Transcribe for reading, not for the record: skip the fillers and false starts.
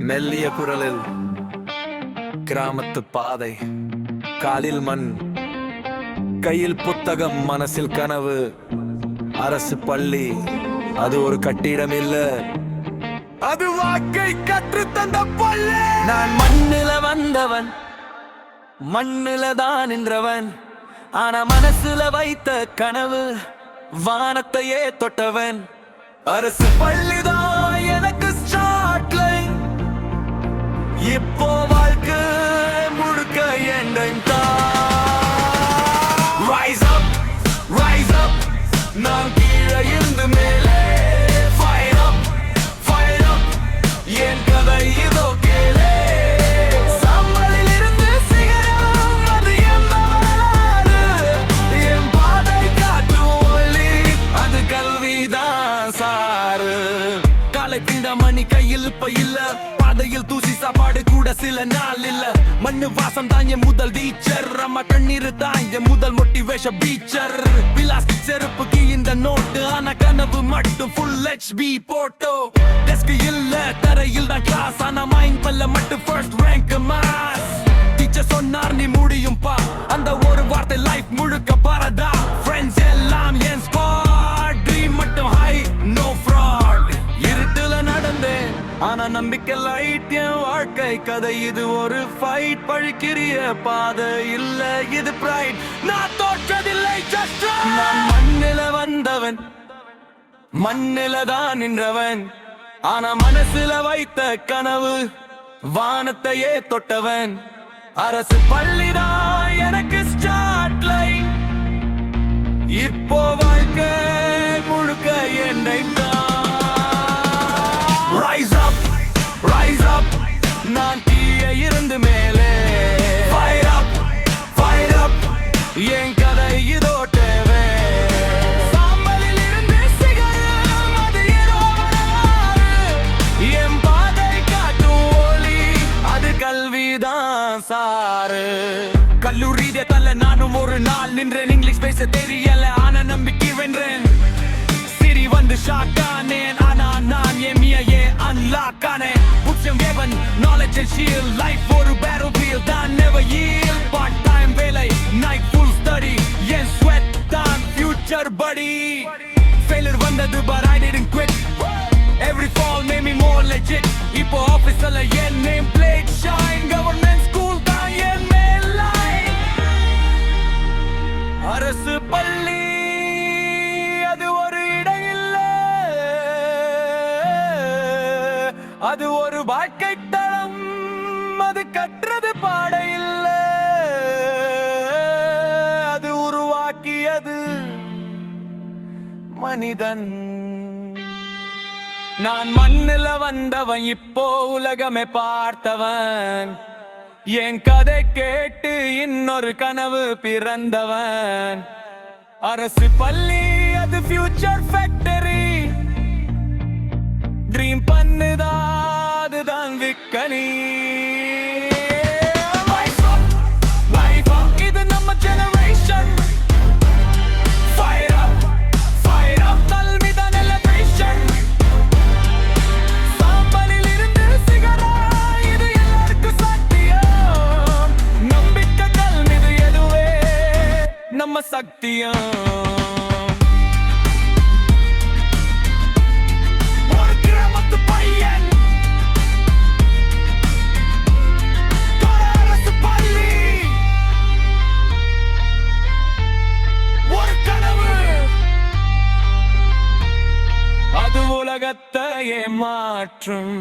மெல்லிய குரலில் கிராமத்து பாதை, காலில் மண், கையில் புத்தகம், மனசில் கனவு. அரசு பள்ளி அது ஒரு கட்டிடம் இல்ல, அது வாக்கை கற்று தந்த பள்ளி. நான் மண்ணில வந்தவன், மண்ணில தான் நின்றவன். ஆனா மனசுல வைத்த கனவு வானத்தையே தொட்டவன். அரசு பள்ளிதான் எனக்கு ஸ்டார்ட் லைன். இப்போ வாழ்க்கை முழுக்க என் ரைஸ் அப், ரைஸ் அப். நான் கீழே இருந்து மேலே ஃபயர் அப், ஃபயர் அப். என் கதை இதோ கேளே. சாம்பலில் இருந்து சிகரம், அது என் வரலாறு. என் பாதை காட்டும் ஒளி, அது கல்விதான் சாரு. காலை கிண்ட மணி கையில் இப்ப இல்ல, பாதையில் தூசி சாப்பாடு கூட சில நாள் இல்ல. மண்ணு வாசம் தான் என் முதல் டீச்சர், அம்மா கண்ணீர் தான் என் முதல் மோட்டிவேஷன் பீச்சர். பிளாஸ்டிக் செருப்புக்கு இந்த நோட்டு, ஆனா கனவு மட்டும் ஃபுல் HB போட்டோ. டெஸ்க் இல்ல, தரையில் தான் கிளாஸ், ஆனா மைண்ட் பல்ல மட்டும் ஃபர்ஸ்ட் ரேங்க் மாஸ். டீச்சர் சொன்னார் நீ முடியும் பா, அந்த ஒரு வார்த்தை லைஃப் முழுக்க பாரதா. ஃப்ரெண்ட்ஸ் எல்லாம் என் ஸ்குவாட், ட்ரீம் மட்டும் ஹை, நோ ஃப்ராட். இருட்டுல நடந்தேன், ஆனா நம்பிக்கை லைட். என் வாழ்க்கை கதை இது ஒரு ஃபைட். பழிக்கிறிய பாதை இல்ல, இது பிரைட். நான் தோற்றதில்லை, just try. நான் மண்ணில வந்தவன், மண்ணில தான் நின்றவன். ஆனா மனசுல வைத்த கனவு வானத்தையே தொட்டவன். அரசு பள்ளிதான் எனக்கு ஸ்டார்ட் லைன். இப்போ வாழ்க்கை முழுக்க என்னை நான் கீழே இருந்து மேலே ஃபயர் அப், ஃபயர் அப். என் கதை இதோ தேவை. சாம்பலில் இருந்து சிகரம், அது ஏதோ வரலாறு. என் பாதை காட்டும் ஒளி, அது கல்விதான் சாரு. கல்லூரி தள்ள நானும் ஒரு நாள் நின்றேன். இங்கிலீஷ் பேச தெரியல, ஆனா நம்பிக்கை வென்றேன். சிரி வந்து ஷாக் ஆனேன், ஆனா நான் என் மியை அன்லாக் ஆனேன். Weapon, knowledge and shield. Life for a battlefield that never yield. Part-time வேலை, night full study. Yes, sweat time, future buddy. Failure வந்தது but I didn't quit. Every fall made me more legit. இப்போ ஆபீஸ்ல என் name plate shine. Government school தான் என் main line. அரசு பள்ளி அது ஒரு இடம் இல்ல, அது ஒரு வாழ்க்கை தளம். அது கற்றது பாட இல்ல, அது உருவாக்கியது மனிதன். நான் மண்ணில வந்தவன், இப்போ உலகமே பார்த்தவன். என் கதை கேட்டு இன்னொரு கனவு பிறந்தவன். அரசு பள்ளி அது ஃபியூச்சர் ஃபேக்டரி. ட்ரீம் பண்ணுதா, அதுதான் விக்கனி. இது நம்ம ஜெனரேஷன். ஃபயர் அப், ஃபயர் அப். கல்விதான் எலிவேஷன். சாம்பலில் இருந்து சிகரம், இது எல்லாருக்கும் சத்தியம். நம்பிக்கை கல்விது எதுவே நம்ம சக்தியம். உலகத்தையே மாற்றும்.